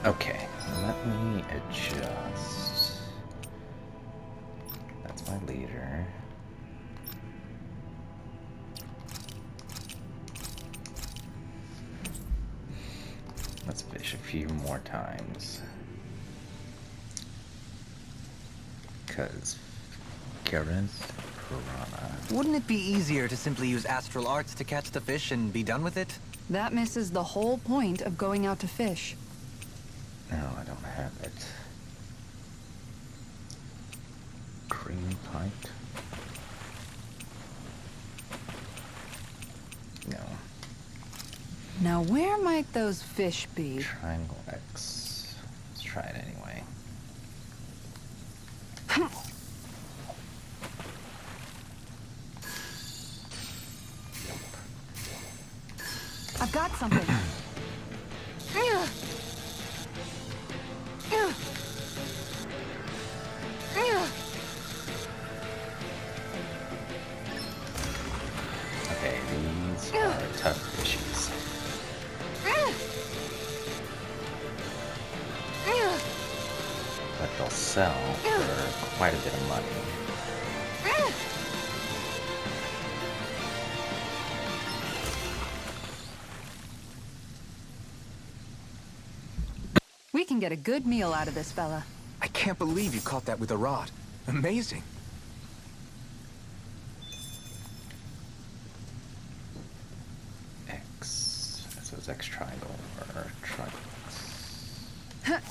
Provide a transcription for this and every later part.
Okay, let me adjust. That's my leader. Let's fish a few more times. Because Karen's piranha. Wouldn't it be easier to simply use astral arts to catch the fish and be done with it? That misses the whole point of going out to fish. No, I don't have it. Cream pike? No. Now where might those fish be? Triangle X. Let's try it anyway. I've got something. Okay, these are tough fishies. But they'll sell for quite a bit of money. We can get a good meal out of this fella. I can't believe you caught that with a rod. Amazing. X. So it's X triangle or triangle X.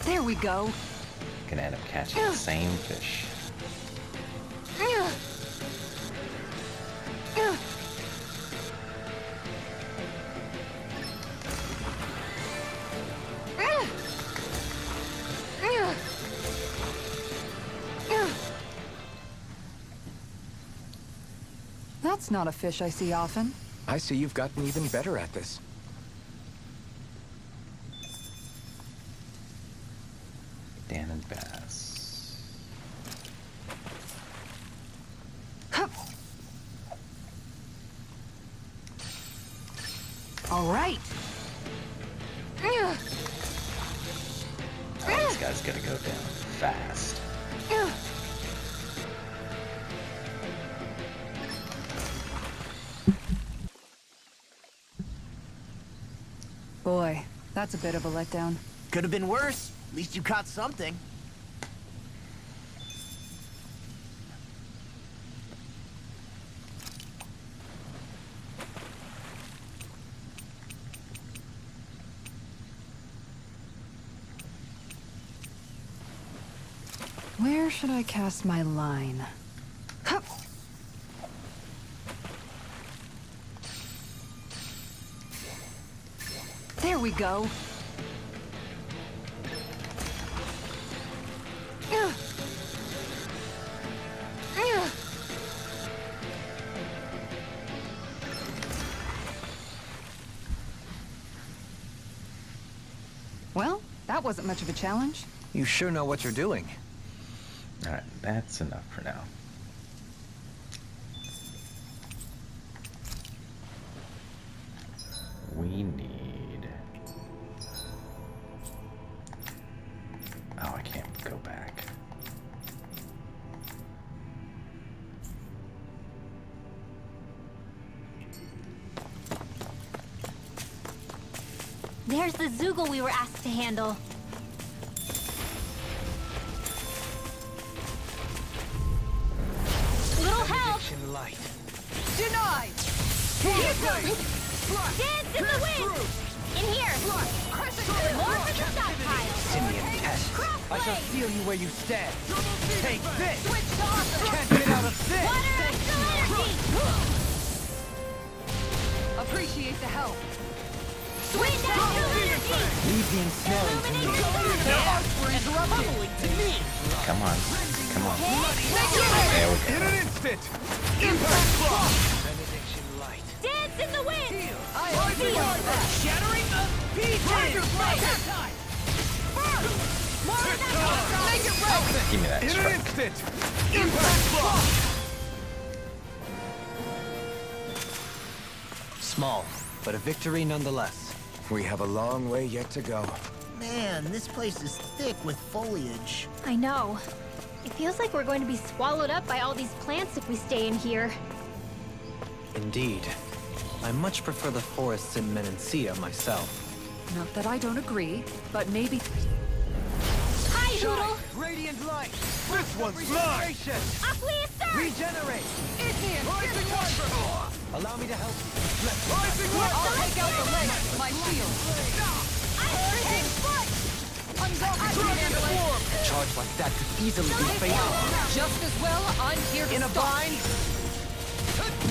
There we go. Gonna end up catching the same fish. That's not a fish I see often. I see you've gotten even better at this. Dan and bass. All right. Oh, this guy's gonna go down fast. Boy, that's a bit of a letdown. Could have been worse. At least you caught something. Where should I cast my line? Hup. There we go. Well, that wasn't much of a challenge. You sure know what you're doing. Alright, that's enough for now. We need... Oh, I can't go back. There's the Zoogle we were asked to handle. Little help! Light. Denied! Dance in the wind! In here! More for the stockpile! Simian pest. I shall Crossblade! feel you where you stand. Take this! Switch to offense! Can't get out of this! Water extra energy! Appreciate the help. Wind extra energy! Leave the ensnaring to me. Their hearts were interrupted. To me! Come on. Come on. Hey, There we In go. an instant! Impact block! Benediction light. dance in the wind! I heard the shattering of pieces! More of that! Make it right! Give me that In an strike. instant! Impact block! Small, but a victory nonetheless. We have a long way yet to go. Man, this place is thick with foliage. I know. It feels like we're going to be swallowed up by all these plants if we stay in here. Indeed. I much prefer the forests in Menancia myself. Not that I don't agree, but maybe... Hi, Hoodle! Radiant light! This one's mine! Off we start! Regenerate! Rising Wyvern! Allow me to help you. Rising I'll Wyvern! take out the leg with my shield. Iron foot! Dragon Swarm! A charge like that could easily be fatal. Just as well, I'm here to In a stop. bind?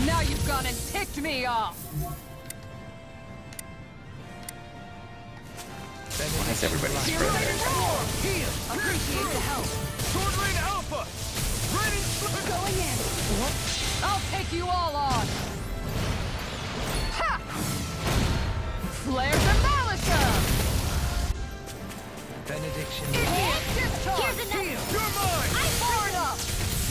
Now you've gone and ticked me off. Why is everybody spread there? Heal! Appreciate the help. Sword Rain Alpha! Ready! Going in. I'll take you all on. Ha! Flares of Malachum! Benediction. Here's another! You're mine! I'm poured up!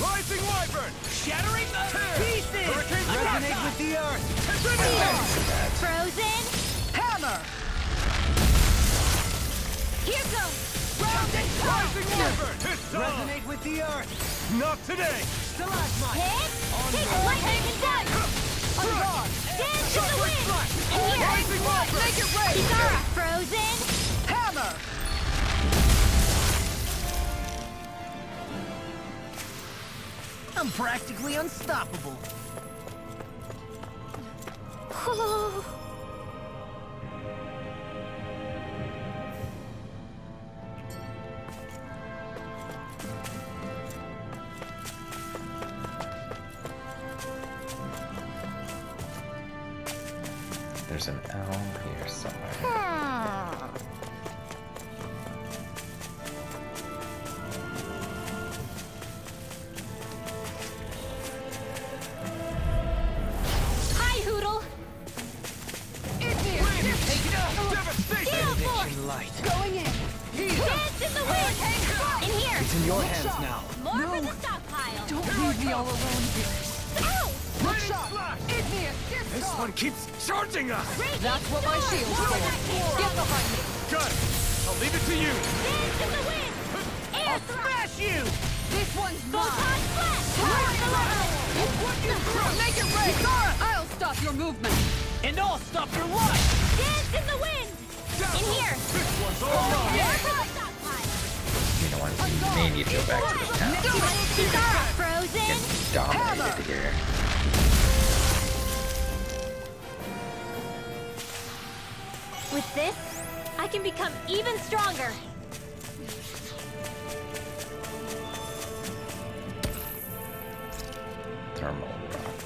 Rising Wyvern! Shattering the pieces! Hurricane Resonate with the earth. Frozen! Hammer! Here goes! Rising Wyvern! It's on! Resonate with the earth. Not today! Stalagmite. Hit! Hit lightning and done! Dance to the wind! And here! Rising Wyvern! Make it rain! Kisara! Frozen! Hammer! I'm practically unstoppable. There's an L here somewhere. Hi, Hoodle! Devastation! Gale Force! Benediction light. Going in. Dance in the wind! In here! It's in your hands now. More for the stockpile! Don't leave me all alone here. Ow! Raining Slash! This one keeps charging us! That's what my shield's for. Get behind me. Got it! I'll leave it to you! Dance in the wind! Air thrust! you! This one's Photon mine. flash! Power the level! Make it rain. I'll stop your movement. And I'll stop your life! Dance in the wind! In here! This one's all mine! More for the stockpile! You know what? We may need to go back to the town. Kisara! Frozen! Get dominated here. With this, I can become even stronger. Thermal rock.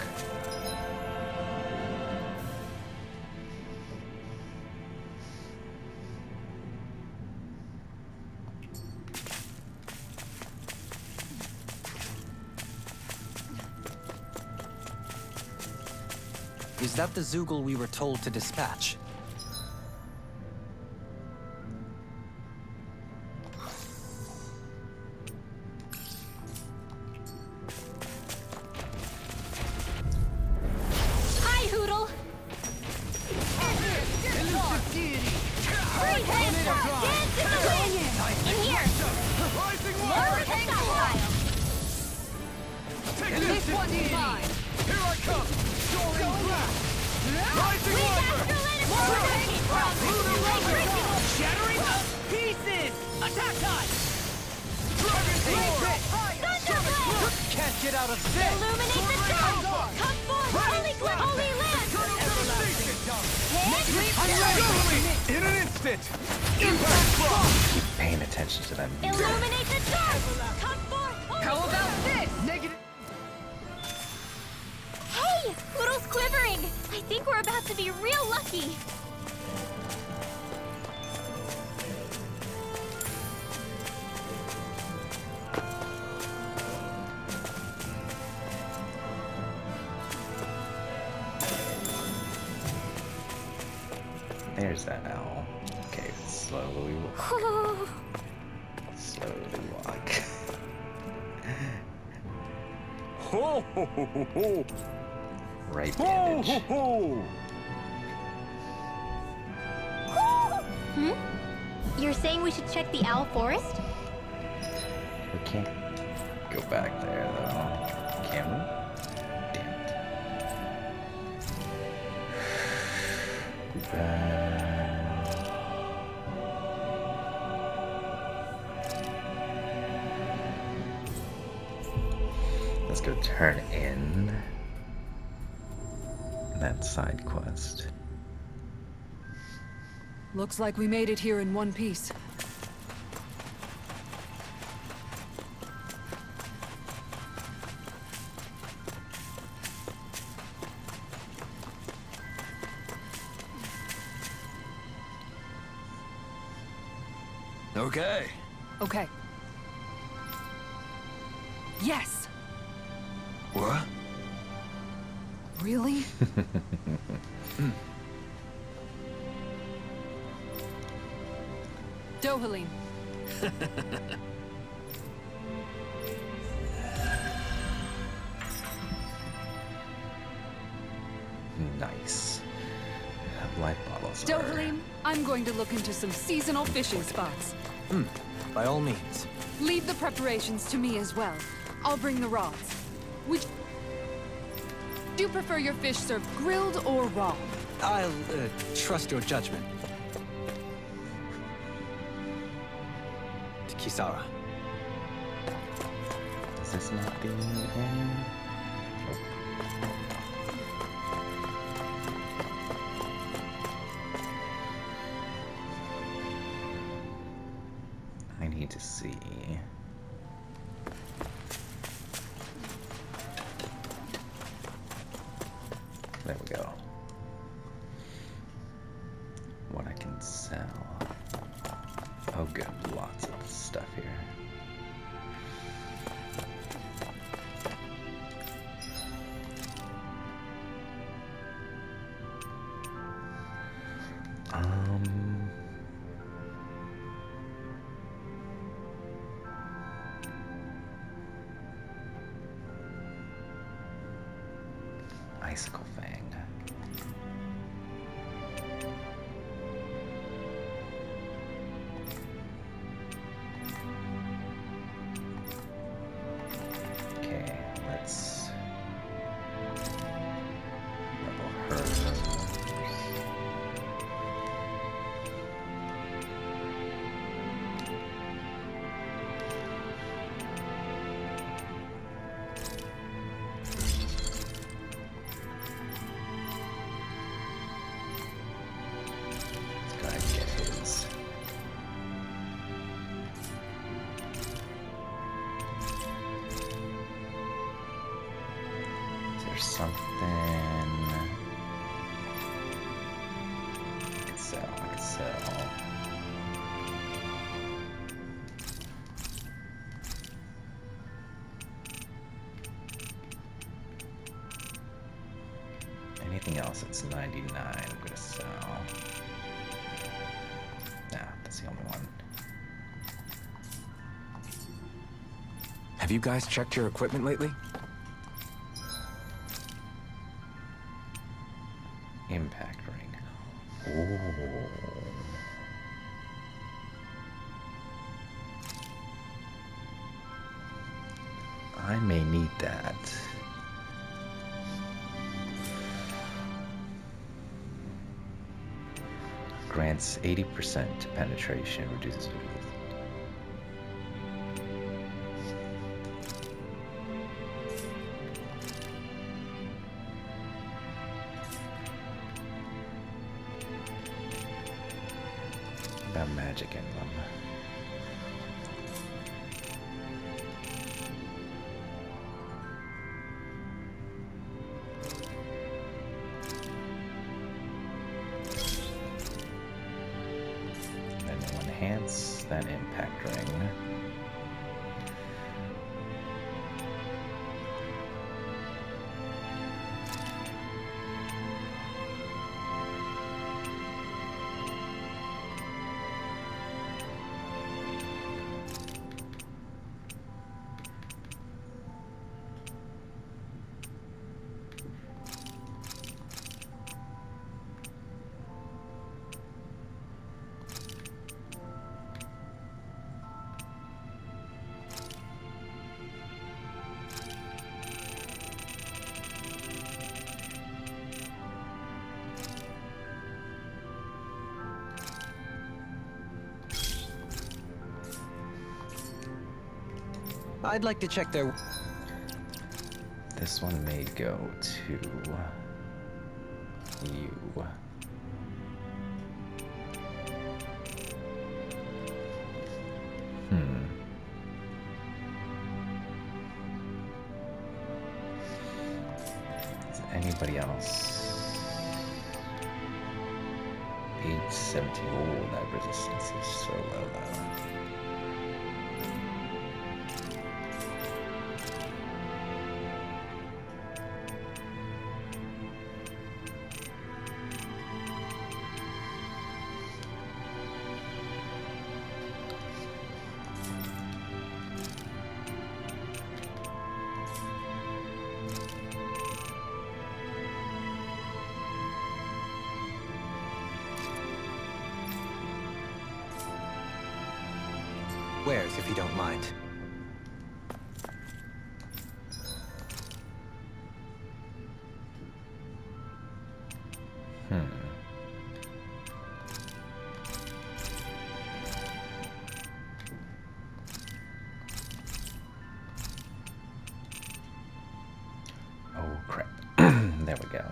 Is that the Zoogle we were told to dispatch? Hi, Hoodle! Free hand! Dance in the wind! In here! Rising More Wyvern! for the stockpile! Take This one's mine. Here I come! Soaring blast! Rising Wind Wyvern! astral energy! Shattering the pieces! Attack time! Dragon Swarm! Thunderblast! Can't get out of this! Illuminate the dome! Come forth, holy glint, holy land! Eternal devastation! Hit! In an instant! Impact block! Keep paying attention to them. Illuminate the dark! Come forth, holy How about this? Negative. Hey! Hoodle's quivering! I think we're about to be real lucky! There's that L. Okay, slowly walk. Slowly walk. Ho ho ho ho ho! Right Ho bandage. ho ho! You're saying we should check the Owl Forest? We can't go back there, though. Can we? Damn it. Let's go turn in that side quest. Looks like we made it here in one piece. Okay. Okay. Yes! What? Really? Dohalim. Nice. Life bottles are... Dohalim, I'm going to look into some seasonal fishing spots. By all means. Leave the preparations to me as well. I'll bring the rods. Would you prefer your fish served grilled or raw? I'll trust your judgment. To Kisara. Is this not the end? Nope. I need to see. There we go. What I can sell. Oh good, lots of stuff here. Icicle Fang. Okay, let's level her. Let's go ahead and get his. Is there something I could sell? I could sell. Anything else that's 99, I'm gonna sell. Nah, that's the only one. Have you guys checked your equipment lately? Impact ring. Oh. I may need that. Grants 80% penetration, reduces. About magic emblem. Then we'll enhance that impact ring. I'd like to check their... This one may go to you. Is anybody else? Page 70. Oh, that resistance is so low though. wares, if you don't mind. Oh, crap. There we go.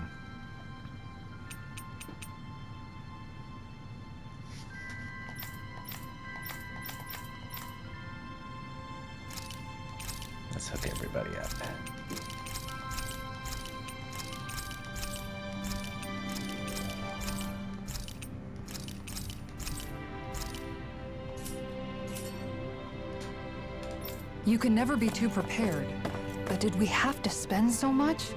Let's hook everybody up. You can never be too prepared. But did we have to spend so much?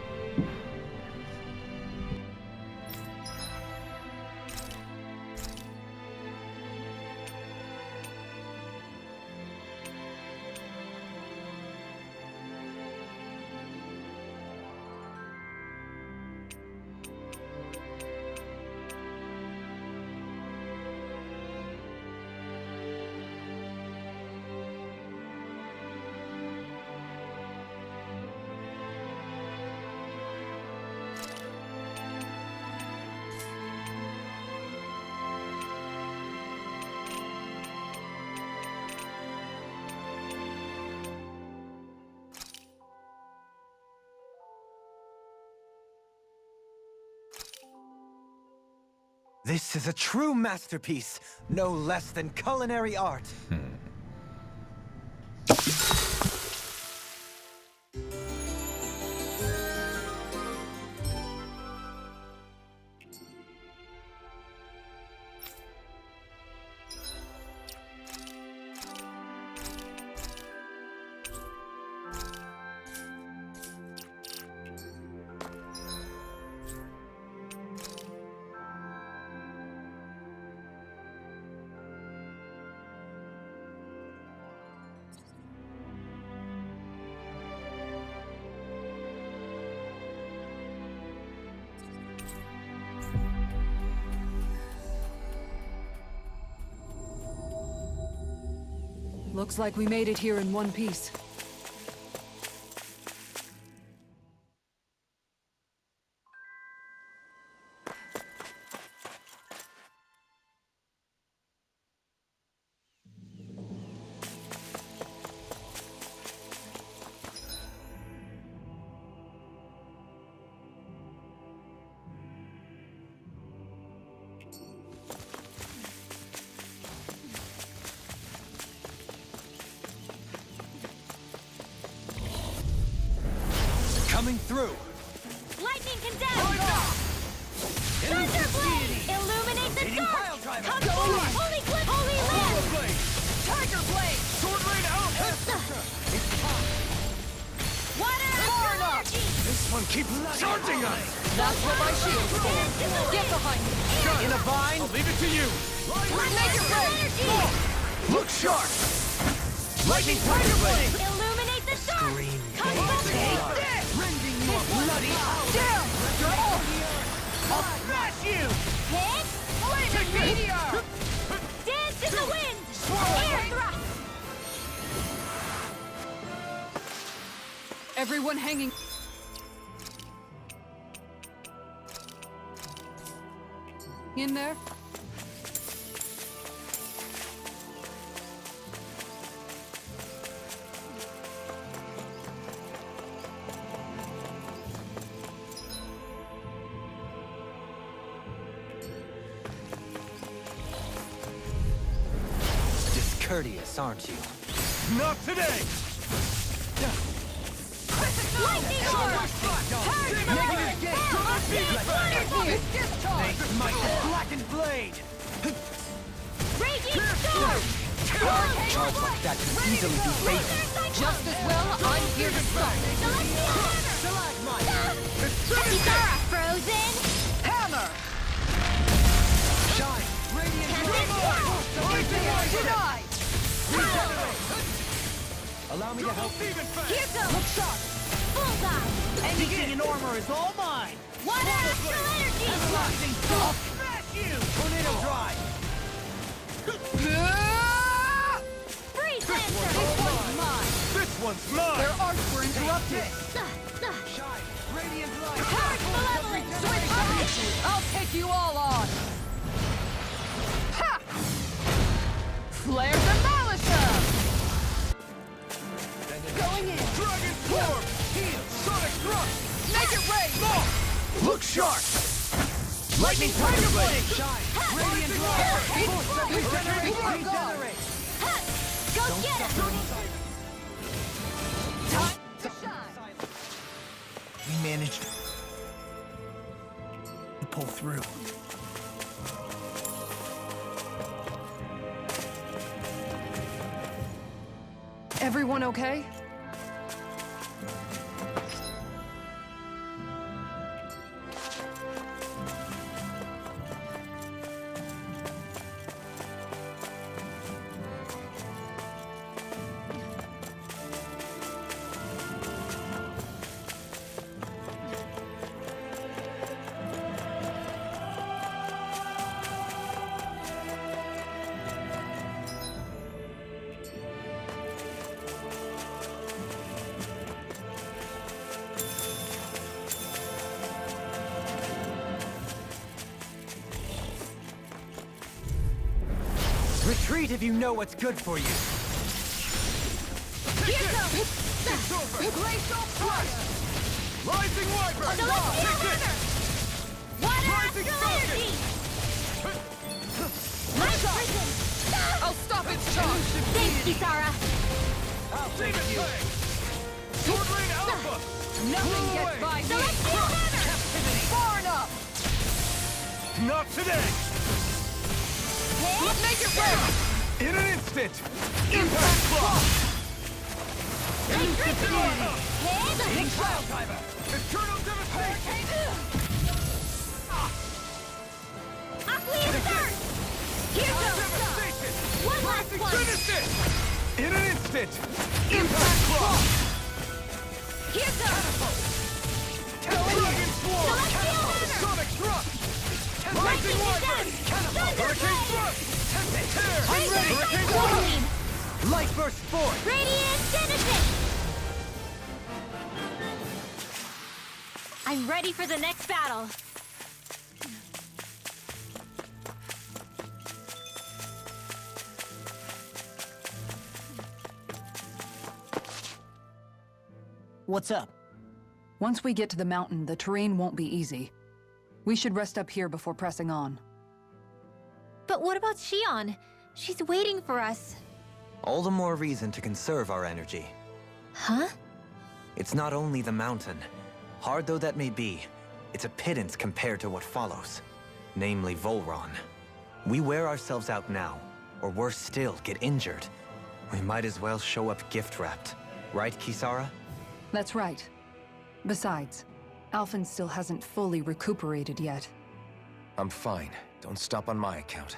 This is a true masterpiece, no less than culinary art. Looks like we made it here in one piece. Coming through! Lightning condemned! Thunder blade! Illuminate the dark! Come forward! Holy clip! Holy land! Tiger blade! Sword rain out! Water energy! This one keeps charging us! That's what my shield's for. Get behind me. In a vine! I'll leave it to you! Make it rain! Look sharp! Lightning tiger blade! Illuminate the dark! Come forward! Rending your bloody down! I'll smash you! Hit! Flaming meteor! Dance in the wind! Air thrust! Everyone hanging. In there? courteous, aren't you? Not today! Lightning orb! Charge malevolent! Smite the blackened blade! Raging storm! Charge like that can easily be fatal. Just as well, I'm here to stop. Kisara, frozen! Hammer! Shine! Radiant Denied! Allow me to help. Here goes! Shot! Bullseye! Anything in armor is all mine! Water astral energy! Smash you! Tornado drive! Freeze lancer! This one's mine! This one's mine! Their arts were interrupted! Shine! Radiant light! Charge malevolent! Switch! I'll take you all on! Ha! Flare Demolition! Going in! Dragon Swarm! Heal! Sonic Thrust! Make it rain! Look sharp! Lightning Tiger Blade! Shine! Radiant light! Regenerate! Regenerate! Go get him! Time to shine! We managed to pull through. Everyone okay? Retreat if you know what's good for you. Here goes! Glacial Fire! Rising Wyvern! Celestial Take this! Hammer! Water Rising astral energy! Light prison! I'll stop its charge! Thanks, Kisara! Demon Fang! Sword Rain Alpha! Nothing gets by me! Celestial Hammer! Far enough! Not today! Make it rain! In an instant! Impact Block! Hit! Cloud Diver! Eternal Devastation! Aqueous Thirst! Here goes! Devastation! One last one! Finish it! In an instant! Impact Block! Here goes! Dragon Swarm! Celestial Hammer! Sonic Thrust! Rising Lightning Wyvern! Condemned! Hurricane Thunderblade! Thrust! Tear! Radiant Flame! Light burst forth! Radiant Genesis! I'm ready for the next battle. What's up? Once we get to the mountain, the terrain won't be easy. We should rest up here before pressing on. But what about Shion? She's waiting for us. All the more reason to conserve our energy. Huh? It's not only the mountain. Hard though that may be, it's a pittance compared to what follows. Namely Volron. We wear ourselves out now, or worse still, get injured. We might as well show up gift-wrapped. Right, Kisara? That's right. Besides, Alphen still hasn't fully recuperated yet. I'm fine. Don't stop on my account.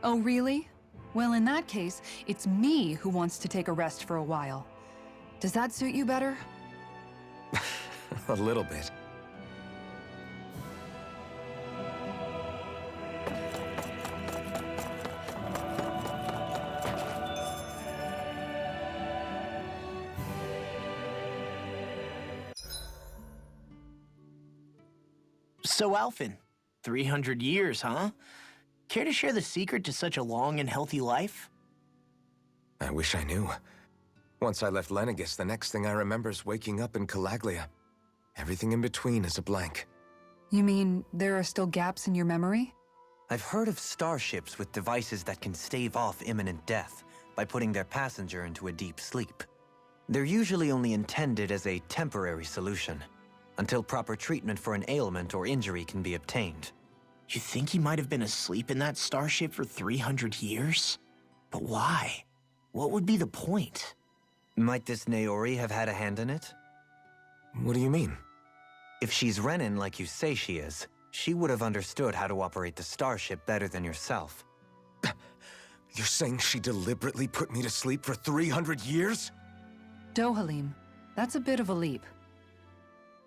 Oh, really? Well, in that case, it's me who wants to take a rest for a while. Does that suit you better? A little bit. So, Alphen, 300 years, huh? Care to share the secret to such a long and healthy life? I wish I knew. Once I left Lenegis, the next thing I remember is waking up in Calaglia. Everything in between is a blank. You mean there are still gaps in your memory? I've heard of starships with devices that can stave off imminent death, by putting their passenger into a deep sleep. They're usually only intended as a temporary solution, until proper treatment for an ailment or injury can be obtained. You think he might have been asleep in that starship for 300 years? But why? What would be the point? Might this TakeoRey have had a hand in it? What do you mean? If she's Renin like you say she is, she would have understood how to operate the starship better than yourself. You're saying she deliberately put me to sleep for 300 years? Dohalim, that's a bit of a leap.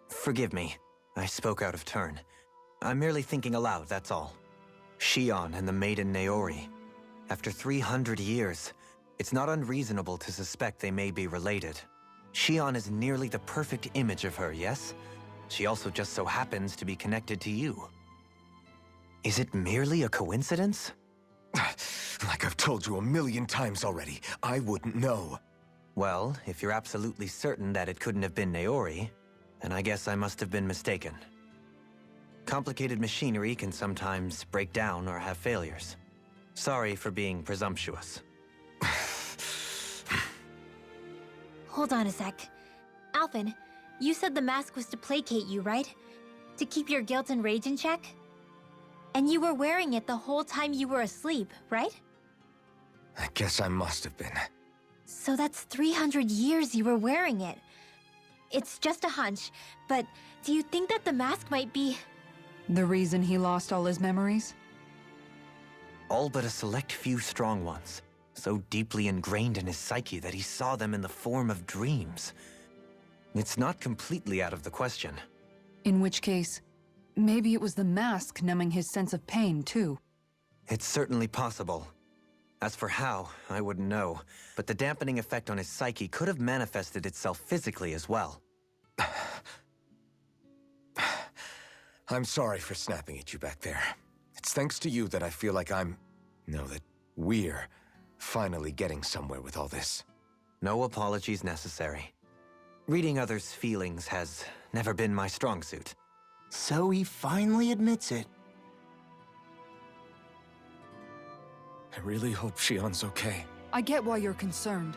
Forgive me. I spoke out of turn. I'm merely thinking aloud, that's all. Shion and the maiden TakeoRey. After 300 years, it's not unreasonable to suspect they may be related. Shion is nearly the perfect image of her, yes? She also just so happens to be connected to you. Is it merely a coincidence? Like I've told you 1,000,000 times already, I wouldn't know. Well, if you're absolutely certain that it couldn't have been TakeoRey, then I guess I must have been mistaken. Complicated machinery can sometimes break down or have failures. Sorry for being presumptuous. Hold on a sec. Alphen, you said the mask was to placate you, right? To keep your guilt and rage in check? And you were wearing it the whole time you were asleep, right? I guess I must have been. So that's 300 years you were wearing it. It's just a hunch, but do you think that the mask might be... The reason he lost all his memories? All but a select few strong ones, so deeply ingrained in his psyche that he saw them in the form of dreams. It's not completely out of the question. In which case, maybe it was the mask numbing his sense of pain, too. It's certainly possible. As for how, I wouldn't know, but the dampening effect on his psyche could have manifested itself physically as well. I'm sorry for snapping at you back there. It's thanks to you that I feel like that we're finally getting somewhere with all this. No apologies necessary. Reading others' feelings has never been my strong suit. So he finally admits it. I really hope Shion's okay. I get why you're concerned.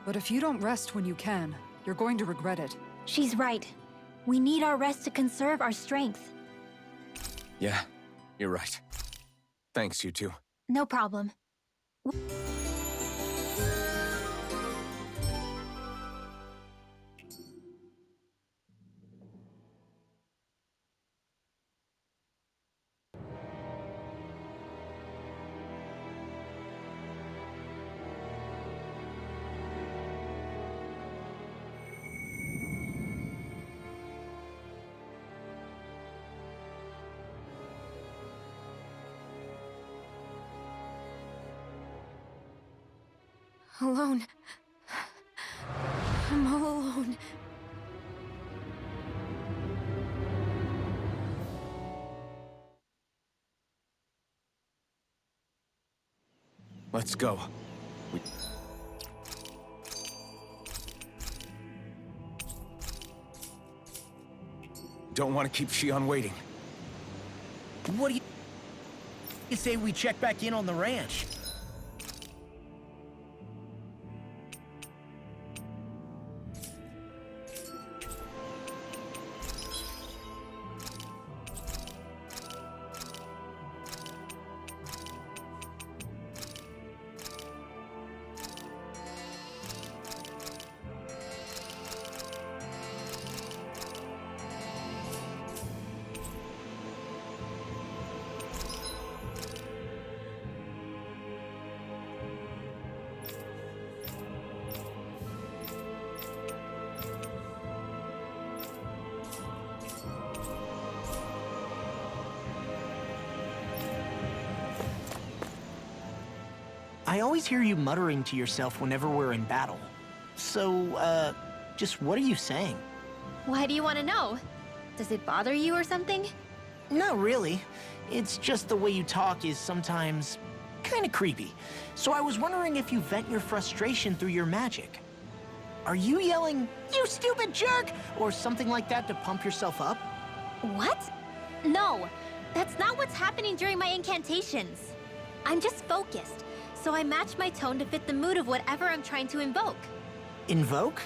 But if you don't rest when you can, you're going to regret it. She's right. We need our rest to conserve our strength. Yeah, you're right. Thanks, you two. No problem. Alone. I'm all alone. Let's go. Don't want to keep Shion waiting. What do you say we check back in on the ranch? I always hear you muttering to yourself whenever we're in battle. So, just what are you saying? Why do you want to know? Does it bother you or something? Not really. It's just the way you talk is sometimes kind of creepy. So I was wondering if you vent your frustration through your magic. Are you yelling, "You stupid jerk," or something like that to pump yourself up? What? No, that's not what's happening during my incantations. I'm just focused, so I match my tone to fit the mood of whatever I'm trying to invoke. Invoke?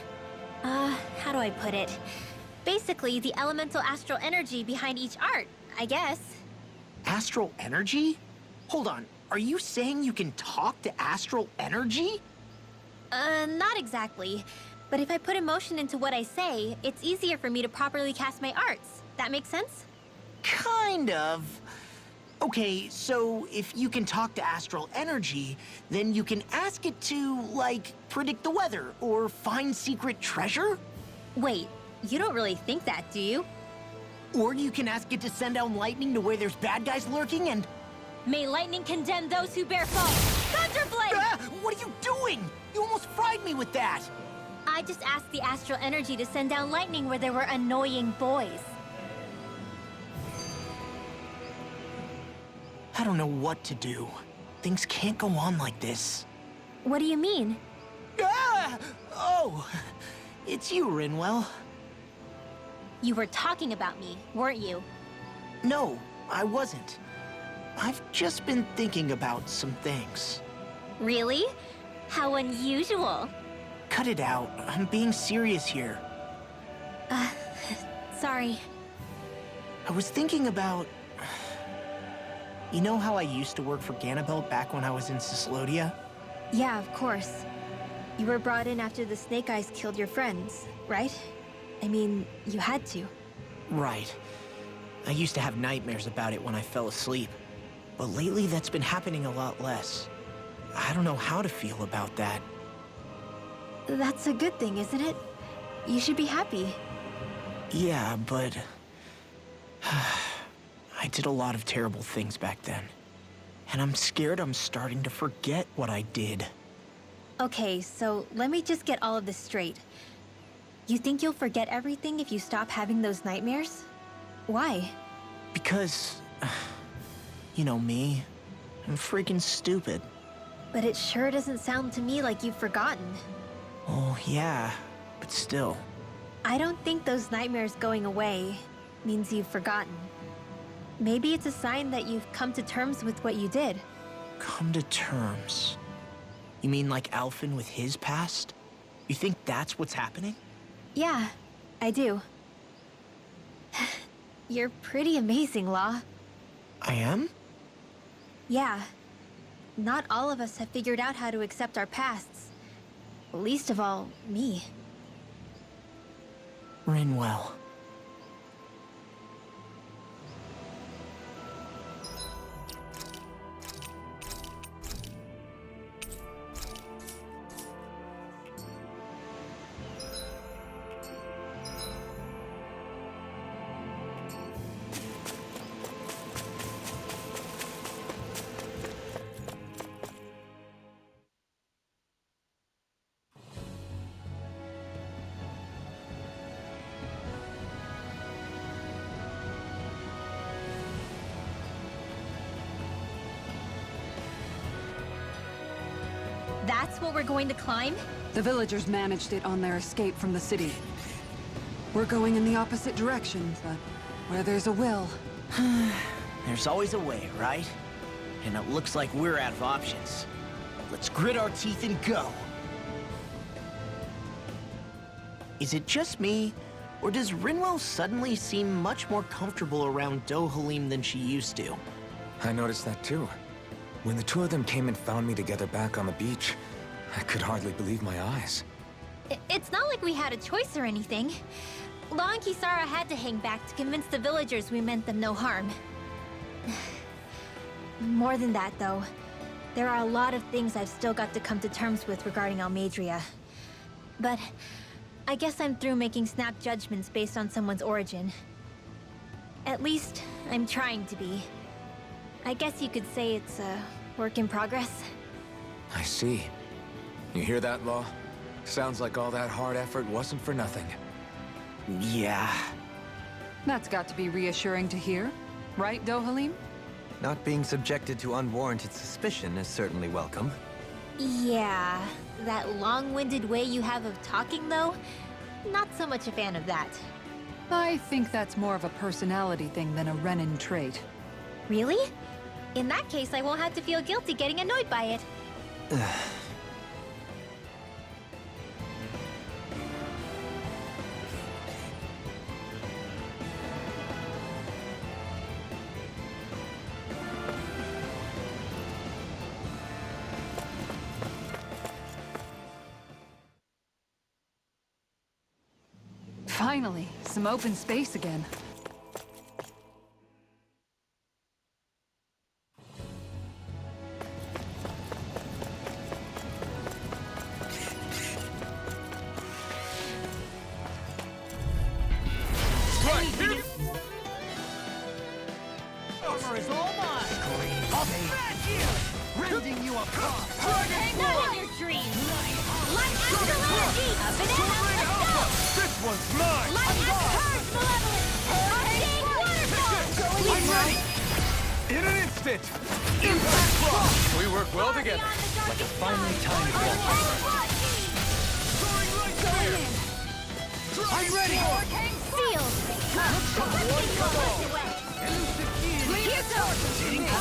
How do I put it? Basically, the elemental astral energy behind each art, I guess. Astral energy? Hold on, are you saying you can talk to astral energy? Not exactly. But if I put emotion into what I say, it's easier for me to properly cast my arts. That makes sense? Kind of. Okay, so if you can talk to astral energy, then you can ask it to, like, predict the weather or find secret treasure? Wait, you don't really think that, do you? Or you can ask it to send down lightning to where there's bad guys lurking and... May lightning condemn those who bear false! Thunderblade! Ah, what are you doing? You almost fried me with that! I just asked the astral energy to send down lightning where there were annoying boys. I don't know what to do. Things can't go on like this. What do you mean? Ah! Oh, it's you, Rinwell. You were talking about me, weren't you? No, I wasn't. I've just been thinking about some things. Really? How unusual. Cut it out. I'm being serious here. Sorry. I was thinking about... You know how I used to work for Ganabel back when I was in Cyslodia? Yeah, of course. You were brought in after the Snake Eyes killed your friends, right? I mean, you had to. Right. I used to have nightmares about it when I fell asleep. But lately that's been happening a lot less. I don't know how to feel about that. That's a good thing, isn't it? You should be happy. Yeah, but... I did a lot of terrible things back then. And I'm scared I'm starting to forget what I did. Okay, so let me just get all of this straight. You think you'll forget everything if you stop having those nightmares? Why? Because... You know me. I'm freaking stupid. But it sure doesn't sound to me like you've forgotten. Oh, yeah. But still. I don't think those nightmares going away means you've forgotten. Maybe it's a sign that you've come to terms with what you did. Come to terms? You mean like Alphen with his past? You think that's what's happening? Yeah, I do. You're pretty amazing, Law. I am? Yeah. Not all of us have figured out how to accept our pasts. Least of all, me. Rinwell. That's what we're going to climb? The villagers managed it on their escape from the city. We're going in the opposite direction, but where there's a will... There's always a way, right? And it looks like we're out of options. Let's grit our teeth and go. Is it just me, or does Rinwell suddenly seem much more comfortable around Dohalim than she used to? I noticed that too. When the two of them came and found me together back on the beach, I could hardly believe my eyes. It's not like we had a choice or anything. Law and Kisara had to hang back to convince the villagers we meant them no harm. More than that, though. There are a lot of things I've still got to come to terms with regarding Almeidrea. But I guess I'm through making snap judgments based on someone's origin. At least, I'm trying to be. I guess you could say it's a work in progress. I see. You hear that, Law? Sounds like all that hard effort wasn't for nothing. Yeah. That's got to be reassuring to hear. Right, Dohalim? Not being subjected to unwarranted suspicion is certainly welcome. Yeah, that long-winded way you have of talking, though, not so much a fan of that. I think that's more of a personality thing than a Renin trait. Really? In that case, I won't have to feel guilty getting annoyed by it. Finally, some open space again. Armor is all mine! I'll smash you! Rending you apart! Hang on in your dreams! Light astral energy! Up and down, let's go! This one's mine! Light purge malevolence! Arcane waterfall! I'm ready! In an instant! Impact block! We work well together. Like a finely timed walk. Soaring right there! I'm ready! Sealed!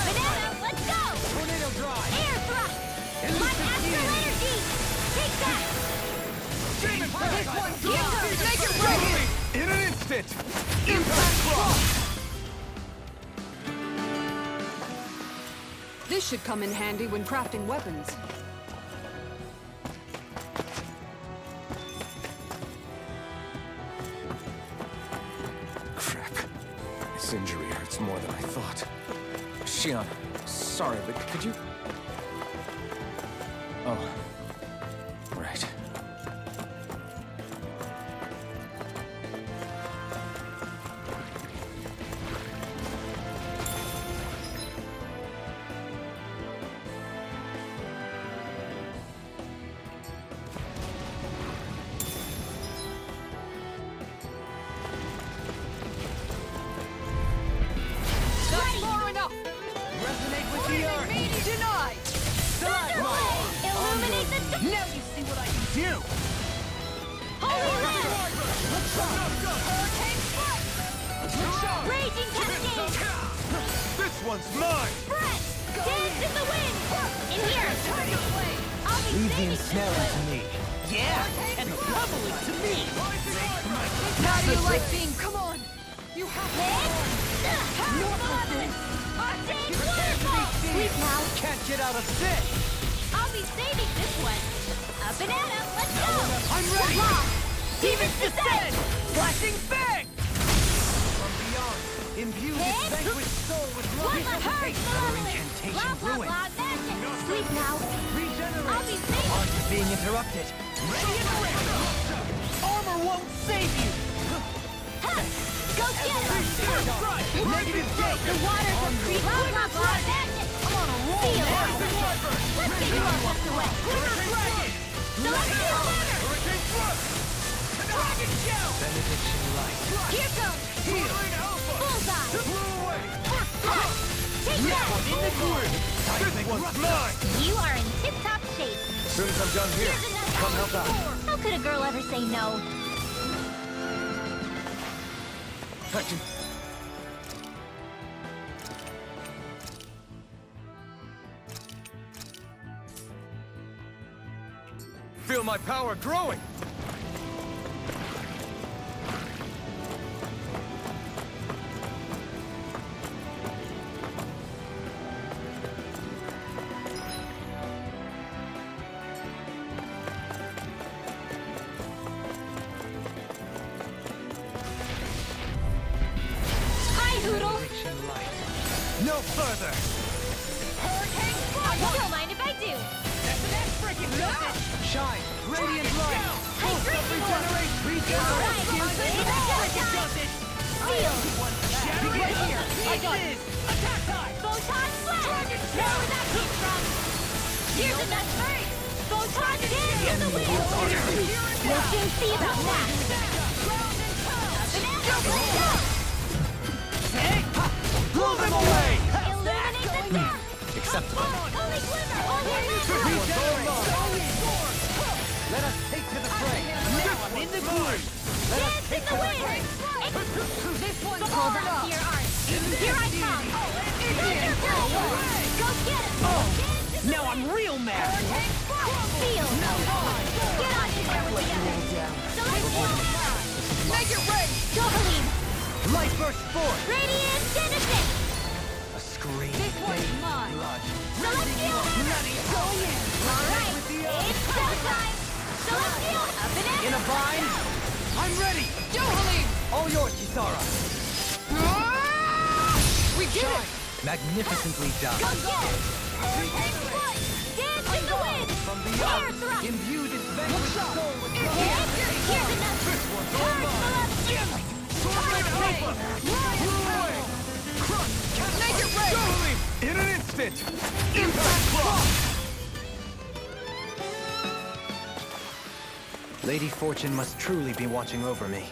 Banana, let's go! Tornado drive! Air thrust! Light astral energy! Take that! Make it right! In an instant! Impact block! This should come in handy when crafting weapons. Crap. This injury hurts more than I thought. Shion, sorry, but could you... Oh. Right. That's far enough! Resonate with the earth! Denied! Illuminate the dark! Now you see what I can do! Holy Land! Raging Cascade! This one's mine! Breath! Dance in the wind! In here! I'll be Leave the saving ensnaring to me. Yeah, and the bubbling to me! How do you like being... Come on! You have to... Arcane waterfall! Sleep now! Can't get out of this! I'll be saving this one! Up and at 'em, let's go! I'm ready! Demons descend! Flashing bang! From beyond, imbue this Hit! vanquished soul with One love. left hurt! incantation Blah, blah, ruined. blah, magic! Sleep now! Regenerate! I'll be saving... On to being interrupted. Armor won't save you! Ha! Go get 'em! Negative gate! The waters of creep... Blah, blah, blah, magic! I'm on a roll! Seal! Survivor! Let's get you all tucked away! Glitter dragon! Celestial ladder! Hurricane thrust! Dragon shell! Benediction light. Here comes! Healing alpha! Bullseye! Blew away! First blood! Take that! In the groove! This one's mine! You are in tip-top shape. As soon as I'm done here, come help out. How could a girl ever say no? I can... Feel my power growing! Hi, Hoodle! No further! You don't mind if I do. Shine! Radiant light! Hey, Drinking Water! Regenerate! Seal! Right here! I got this! Attack time! Photon Flash! Know where that came from! Here's a nut bird! Photon Dance in the wind! We'll soon see about that! Banana, Blow them away! illuminate the dark! Acceptable. Holy glimmer! Holy Let us take to the fray! Now I'm in the groove! Let us Dance in the wind! This one's Hold hard on up! to your art! Here I come! Go get him! Dance in Now I'm real mad! Feel! Get on in there with the others! Celestial! Make it rain! Dohalim! Light burst forth! Radiant Genesis! A scream. This one's mine. Celestial! Going in! Alright, it's showtime! Celestial! Up and In a bind! I'm ready! Dohalim! All yours, Kisara! We did it! Magnificently done. Go get it! Hurricane foot! Dance in the wind! From Air beyond, thrust! imbue this vanquished soul with Here's another! Turn Celestial! Make it rain! In an instant! Impact block! Lady Fortune must truly be watching over me.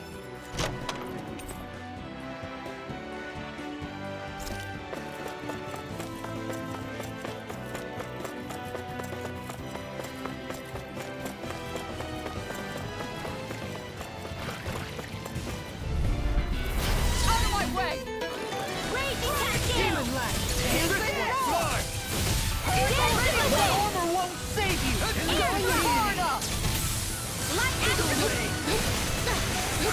Out of my way! Raging Cascade! Dance in the wind! Armor won't save you!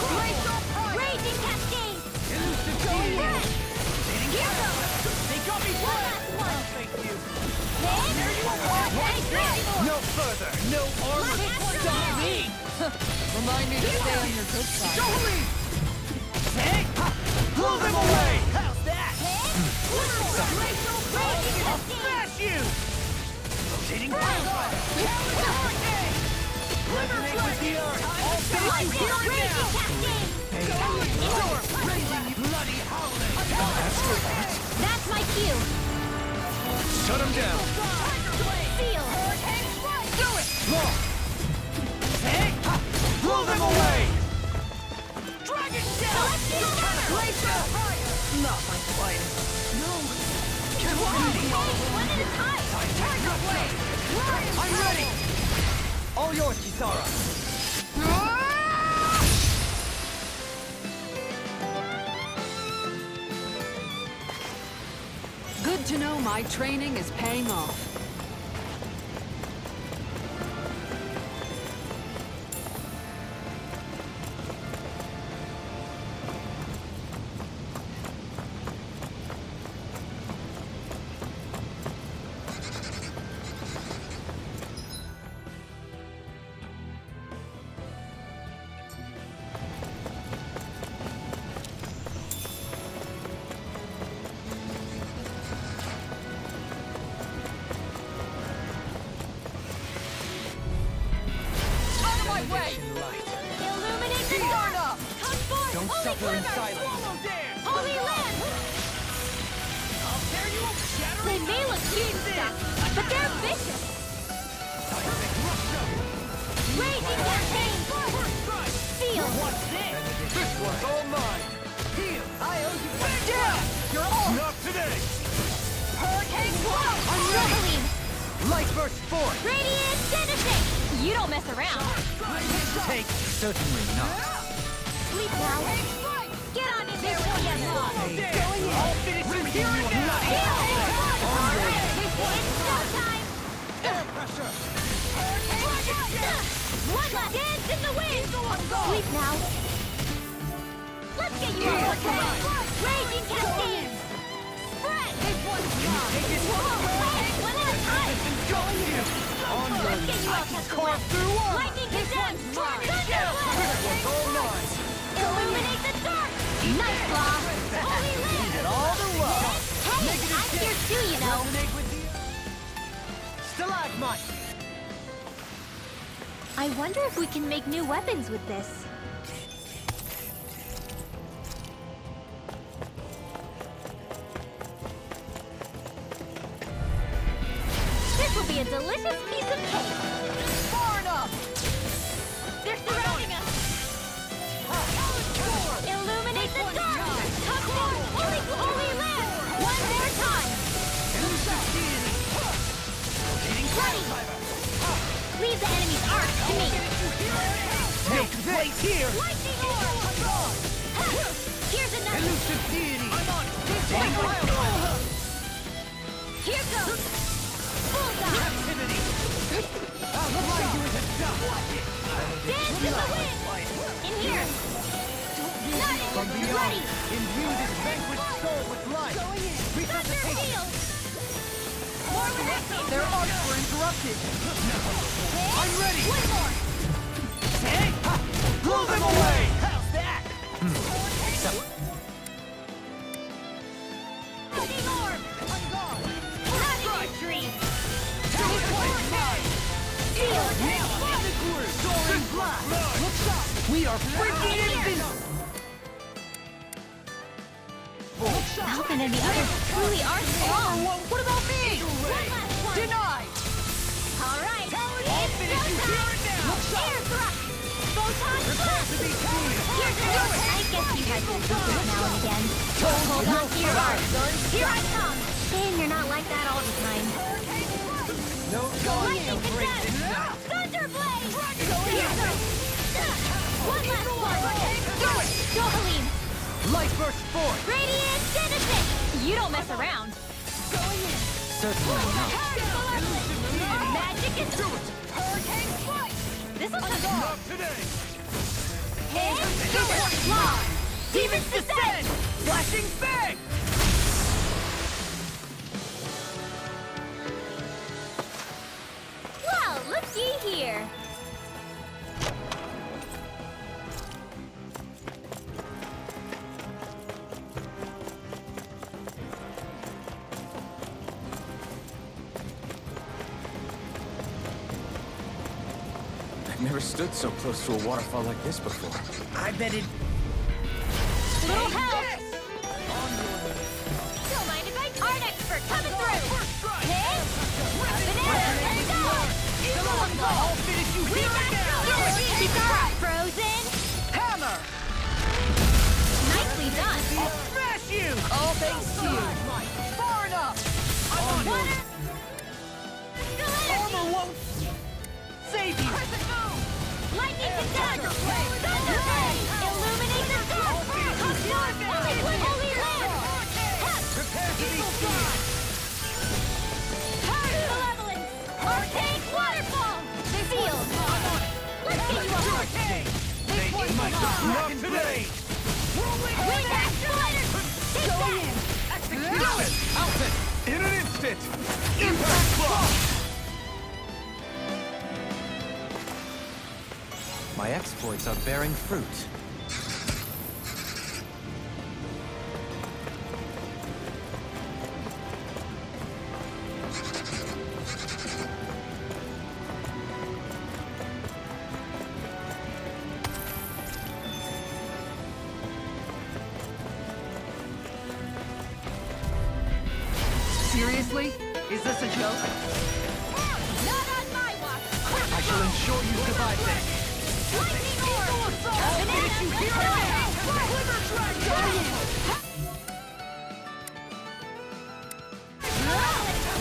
Light action! Raging Cascade! Spread! Here goes! They got me One last one! No further! No armor! Stop me! Remind me to stay on your good side. Blow them away! How's that? Raging I'll Cascade! smash you! Rotating wildfire! Resonate with the earth! I'll finish you here and Raging now! Cascade! Raising you bloody howling! That's my cue! Shut him down! Seal! Do it! Blow them away! Dragon down! Celestial! Not my finest. No! One at a time! Target blade! I'm ready! All yours, Kisara! Good to know my training is paying off. Out of my way! Illuminate the dark! Come forth! Don't Holy suffer in Quiver! silence! Holy Land! They may look cute and stuff, but they're vicious! Raging Cascade! Seal! This one's all mine! I owe you You're all Not today! Hurricane Blow! Dohalim! Light burst forth! Radiant Genesis! You don't mess around! Take! Certainly not. Sleep now! Get on in there with the others! I'll finish you here and now! Alright! It's showtime! One last! Dance in the wind! Sleep now! Let's get you all okay! Raging Cascade! Spread! One at a time! Let's get you all cascade! Lightning condemned! Thunderblast! Illuminate the dark! Night Claw! Holy Land! All the love! Hey, I'm here too, you know! Resonate with the stalagmite! I wonder if we can make new weapons with this. This will be a delicious piece of cake! Far enough! They're surrounding us! Illuminate the dark! Come forth, holy land! One more time! Ready! Leave the enemy's arc to me! Take place here! Lightning orb! Here's another! Elusive deity! I'm on! Here goes! Bullseye! Dance in the wind! In here! From Ready! beyond, imbue this vanquished soul with life. Resuscitation. Field! More with Their arcs were interrupted. I'm ready. One more! Hey! Blow them away! How's that? Lightning orb! On guard. Having a dream! Soaring blast! Looks up! We are freaking invincible! Alvin and the others truly are strong! What about me? One last one! Denied! Alright! I'll finish you here and now! Air thrust! Photon blast! To be seen! Here's the door! I guess you had to do it now and again. Hold on to your art! Here I come! Shame you're not like that all the time. No God Lightning shall break this condemned! night! Thunder blade! Here goes! One last one! Do it! Go, Helene! Light burst forth! Radiant citizen! You don't mess around. Certainly not. Magic is... Hurricane strike! This will come... today! Hit! Fly! Demons descend! Flashing bang! Well, looky here. I've never stood so close to a waterfall like this before. I bet it... Little help! Don't mind if I... Art expert coming through! Hit! Banana! And go! I'll finish you here and now! Keep our frozen! Hammer! Nicely done! I'll smash you! All thanks to you! Far enough! I'm on Water! Armor won't save you! Lightning condemned! Thunder blade! Illuminate the dark! Come forth! Holy land! Prepare to be seen! Hurry! Malevolence! Arcane waterfall! Sealed! Let's get you a hurricane! This one's not today! Wind axe glider! Take that! Execute! Outfit! In an instant! Impact block! My exploits are bearing fruit. Seriously? Is this a joke? Not on my watch! I shall ensure you survive this! Lightning orb! I'll finish you here and now! Quiver dragon!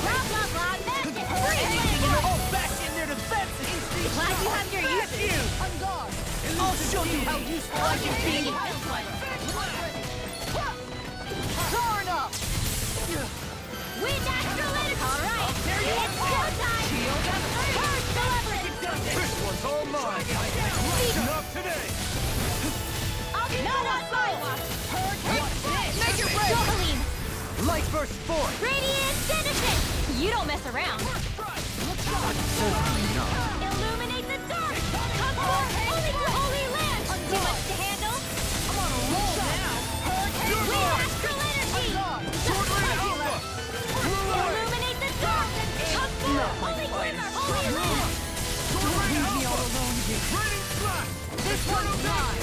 Blah, blah, blah, magic! Free! All back in their defenses! Glad you have your use. You! On guard! I'll show you how useful I can be! Turn up! Wind astral energy! All right! It's go time! Purge malevolence! This one's all mine! Not today! I'll be not on my watch! Make it rain! Go, Helene! Light burst forth! Radiant citizen! You don't mess around! Certainly not. Illuminate the dark! Come forth! Holy land! Too much to handle? I'm on a roll now! Wind astral energy! Illuminate the dark! Come forth! Holy quiver! Holy land! Don't leave me all alone again! This one's mine!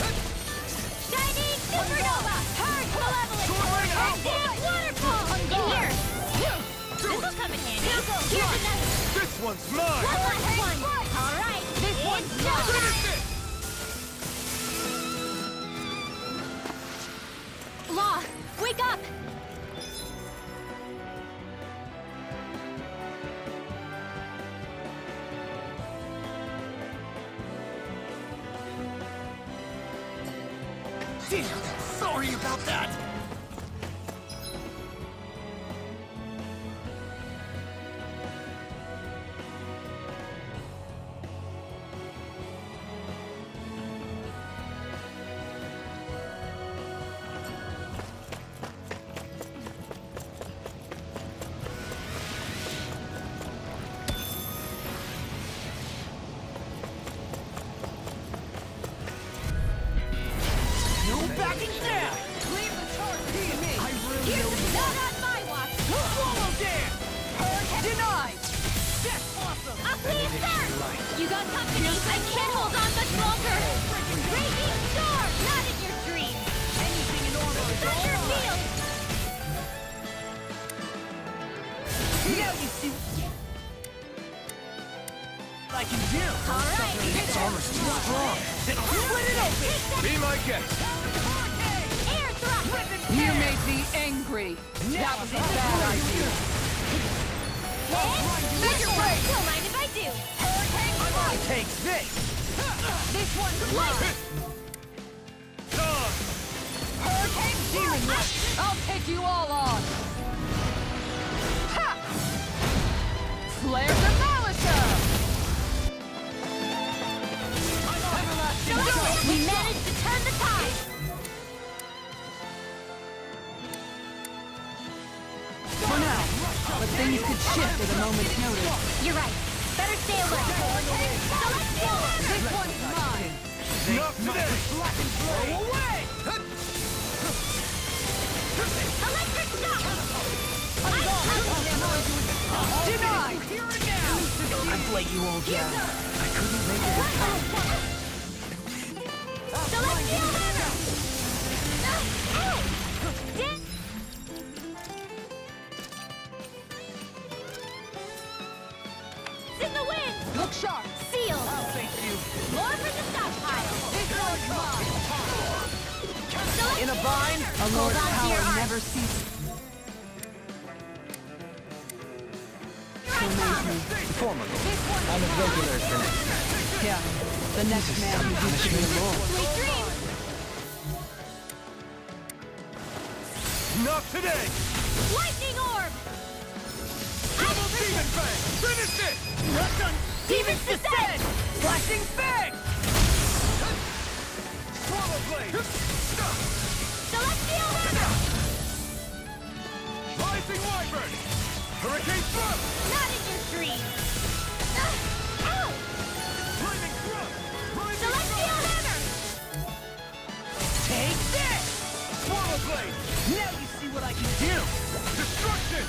Shining supernova! Purge malevolence! Active waterfall! In here! This'll come in handy! Here's another! This one's mine! One last one! All right! This one's done! Law, wake up! Damn! Sorry about that! Slasher! Raging storm! Not in your dreams! Anything in order is all Thunder mine. field! Now you see what I can do. Alright! Its armor's too strong. Then I'll split it open. Be my guest. Air thrust! You made me angry. That was a bad idea. Don't mind if I do! Take this. This one's mine. Hurricane Demon Rush. I'll take you all on. Ha! Flare the Malisa! We managed to turn the tide! For now, but things could shift at a moment's notice. You're right. Better stay alert. Celestial Hammer! This one's mine. Not today. Black and blow away. Electric shock! Denied. Here and now. I've let you all down. I couldn't make it this time. Celestial Hammer! Ow! It's in the wind! Look sharp. Seal! Thank you. More for the stockpile! This one's mine. In a bind. A Lord's on to your power arm. never ceases. Formerly, This one's I'm as regular as the next man. Yeah, the next man who used to be a lord. Sweet dreams! Not today. Lightning orb! Demon Fang. Finish it. Not done. Demons descend! Flashing Fang. Swallow Blade. Celestial Hammer! Rising Wyvern. Hurricane Thrust. Not in your dreams! Ow! Flaming Thrust. Rising Celestial Hammer! Take this. Swallow Blade. Now you see what I can do. Destruction.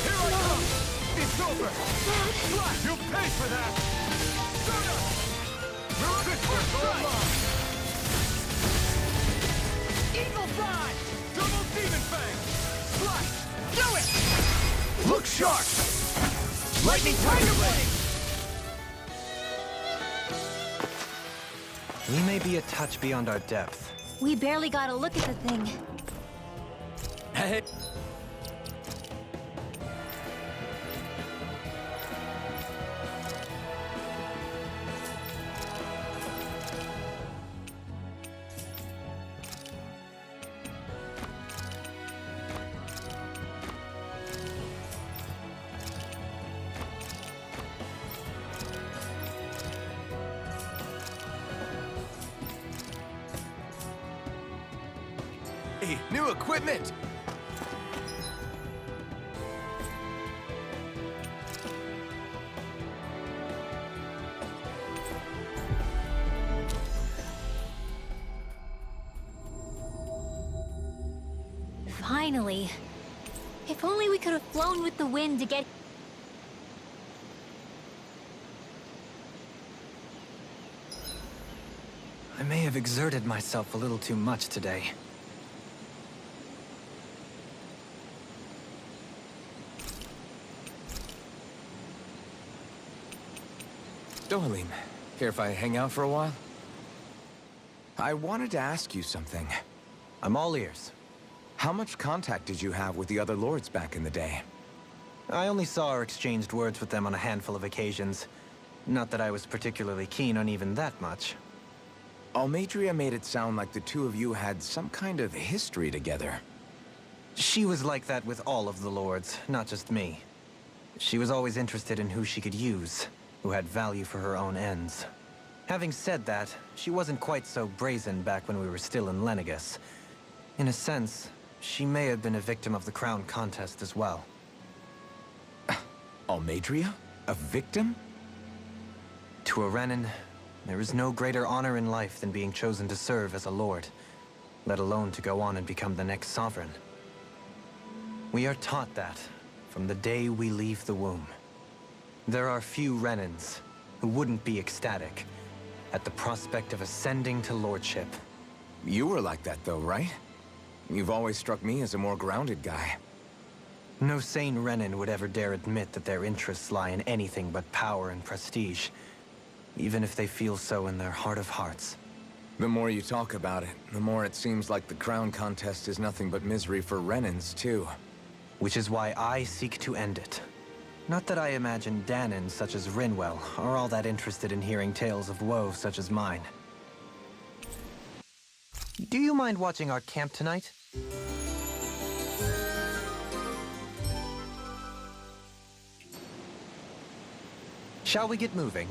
Here I come. It's over. Slash. You'll pay for that. Soda. This one's all mine. Eagle Fly. Double Demon Fang. Slash. Do it. Look sharp. Lightning Tiger Blade. We may be a touch beyond our depth. We barely got a look at the thing. Hey. Hey, new equipment. Finally. If only we could have flown with the wind to get... I may have exerted myself a little too much today. Dohalim, care if I hang out for a while? I wanted to ask you something. I'm all ears. How much contact did you have with the other lords back in the day? I only saw or exchanged words with them on a handful of occasions. Not that I was particularly keen on even that much. Almadria made it sound like the two of you had some kind of history together. She was like that with all of the lords, not just me. She was always interested in who she could use, who had value for her own ends. Having said that, she wasn't quite so brazen back when we were still in Lenegus. In a sense, she may have been a victim of the crown contest as well. Almadria? A victim? To a Renin, there is no greater honor in life than being chosen to serve as a lord, let alone to go on and become the next sovereign. We are taught that from the day we leave the womb. There are few Renans who wouldn't be ecstatic at the prospect of ascending to lordship. You were like that though, right? You've always struck me as a more grounded guy. No sane Renan would ever dare admit that their interests lie in anything but power and prestige, even if they feel so in their heart of hearts. The more you talk about it, the more it seems like the crown contest is nothing but misery for Renans, too. Which is why I seek to end it. Not that I imagine Danans such as Rinwell are all that interested in hearing tales of woe such as mine. Do you mind watching our camp tonight? Shall we get moving?